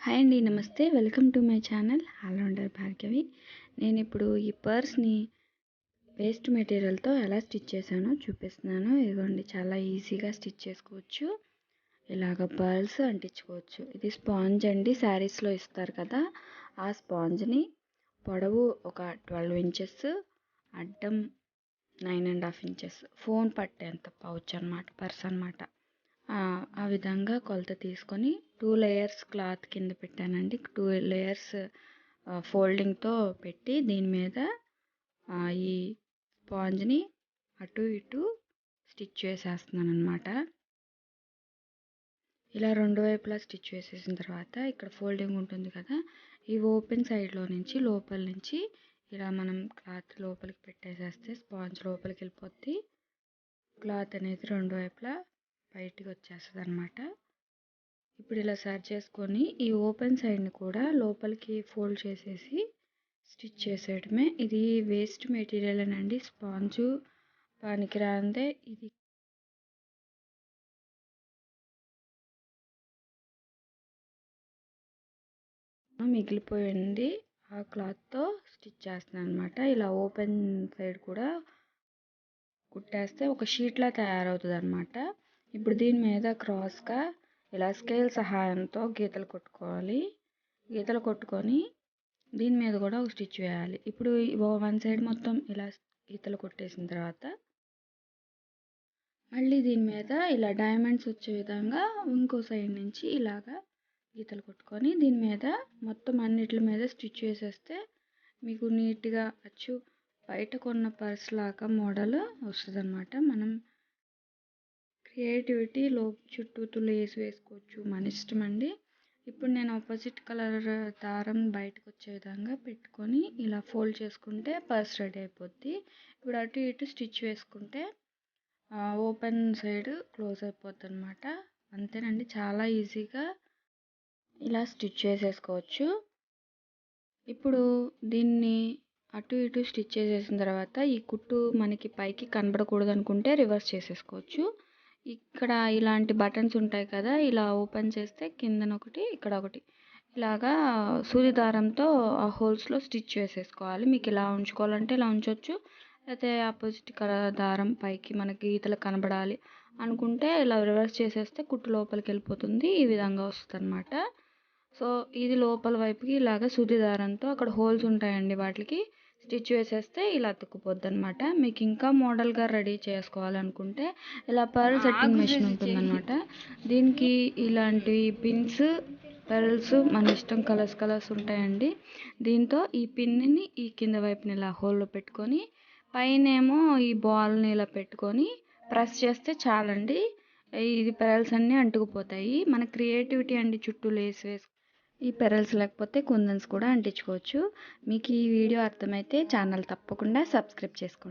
Hi అండి, నమస్తే. Welcome to my channel all rounder Bhargavi. నేను ఇప్పుడు ఈ పర్స్ని వేస్ట్ మెటీరియల్తో ఎలా స్టిచ్ చేశానో చూపిస్తున్నాను. ఇదిగోండి, చాలా ఈజీగా స్టిచ్ చేసుకోవచ్చు. ఇలాగ పర్ల్స్ అంటించుకోవచ్చు. ఇది స్పాంజ్ అండి, శారీస్లో ఇస్తారు కదా, ఆ స్పాంజ్ని పొడవు ఒక 12 ఇంచెస్, అడ్డం 9.5 ఇంచెస్, ఫోన్ పట్టేంత పౌచ్ అనమాట, పర్స్ అనమాట. ఆ విధంగా కొలత తీసుకొని 2 లేయర్స్ క్లాత్ కింద పెట్టానండి. 2 లేయర్స్ ఫోల్డింగ్తో పెట్టి దీని మీద ఈ స్పాంజ్ని అటు ఇటు స్టిచ్ చేసేస్తున్నాను అనమాట. ఇలా రెండు వైపులా స్టిచ్ వేసేసిన తర్వాత ఇక్కడ ఫోల్డింగ్ ఉంటుంది కదా, ఈ ఓపెన్ సైడ్లో నుంచి లోపల నుంచి ఇలా మనం క్లాత్ లోపలికి పెట్టేసేస్తే స్పాంజ్ లోపలికి వెళ్ళిపోద్ది. క్లాత్ అనేది రెండు వైపులా బయటికి వచ్చేస్తుంది అనమాట. ఇప్పుడు ఇలా సర్చ్ చేసుకొని ఈ ఓపెన్ సైడ్ని కూడా లోపలికి ఫోల్డ్ చేసేసి స్టిచ్ చేసేయడమే. ఇది వేస్ట్ మెటీరియల్ అనండి, స్పాంజు పనికిరాందే. ఇది మిగిలిపోయింది, ఆ క్లాత్తో స్టిచ్ చేస్తున్నాను అనమాట. ఇలా ఓపెన్ సైడ్ కూడా కుట్టేస్తే ఒక షీట్లా తయారవుతుంది అనమాట. ఇప్పుడు దీని మీద క్రాస్గా ఇలా స్కేల్ సహాయంతో గీతలు కొట్టుకోవాలి. గీతలు కొట్టుకొని దీని మీద కూడా ఒక స్టిచ్ వేయాలి. ఇప్పుడు వన్ సైడ్ మొత్తం ఇలా గీతలు కొట్టేసిన తర్వాత మళ్ళీ దీని మీద ఇలా డైమండ్స్ వచ్చే విధంగా ఇంకో సైడ్ నుంచి ఇలాగా గీతలు కొట్టుకొని దీని మీద మొత్తం అన్నిటి మీద స్టిచ్ వేసేస్తే మీకు నీట్గా అచ్చు బయట కొన్న పర్స్ లాగా మోడల్ వస్తుంది అనమాట. మనం క్రియేటివిటీ చుట్టూ లేస్ వేసుకోవచ్చు, మన ఇష్టం అండి. ఇప్పుడు నేను ఆపోజిట్ కలర్ దారం బయటకు వచ్చే విధంగా పెట్టుకొని ఇలా ఫోల్డ్ చేసుకుంటే పర్స్ రెడీ అయిపోద్ది. ఇప్పుడు అటు ఇటు స్టిచ్ వేసుకుంటే ఓపెన్ సైడ్ క్లోజ్ అయిపోద్ది అనమాట. అంతేనండి, చాలా ఈజీగా ఇలా స్టిచ్ చేసేసుకోవచ్చు. ఇప్పుడు దీన్ని అటు ఇటు స్టిచ్ చేసేసిన తర్వాత ఈ కుట్టు మనకి పైకి కనబడకూడదు అనుకుంటే రివర్స్ చేసేసుకోవచ్చు. ఇక్కడ ఇలాంటి బటన్స్ ఉంటాయి కదా, ఇలా ఓపెన్ చేస్తే కిందన ఒకటి, ఇక్కడ ఒకటి, ఇలాగా సూది దారంతో ఆ హోల్స్లో స్టిచ్ వేసేసుకోవాలి. మీకు ఇలా ఉంచుకోవాలంటే ఇలా ఉంచవచ్చు, అయితే ఆపోజిట్ కలర్ దారం పైకి మనకి గీతలు కనబడాలి అనుకుంటే ఇలా రివర్స్ చేసేస్తే కుట్టు లోపలికి వెళ్ళిపోతుంది. ఈ విధంగా వస్తుంది అనమాట. సో ఇది లోపల వైపుకి ఇలాగ సూది దారంతో అక్కడ హోల్స్ ఉంటాయండి, వాటికి స్టిచ్ వేసేస్తే ఇలా అతుక్కుపోద్ది అనమాట. మీకు ఇంకా మోడల్గా రెడీ చేసుకోవాలనుకుంటే ఇలా పర్ల్ సెట్టింగ్ మెషిన్ ఉంటుందన్నమాట. దీనికి ఇలాంటి పిన్స్, పెరల్స్ మన ఇష్టం, కలర్స్ ఉంటాయండి. దీంతో ఈ పిన్ని ఈ కింద వైపుని ఇలా హోల్లో పెట్టుకొని పైనేమో ఈ బాల్ని ఇలా పెట్టుకొని ప్రెస్ చేస్తే చాలండి, ఇది పెరల్స్ అన్నీ అంటుకుపోతాయి. మన క్రియేటివిటీ అండి. చుట్టూ లేస్ వేసి ఈ పెరల్స్ లేకపోతే కుందన్స్ కూడా అంటించుకోవచ్చు. మీకు ఈ వీడియో అర్థమైతే ఛానల్ తప్పకుండా సబ్స్క్రైబ్ చేసుకోండి.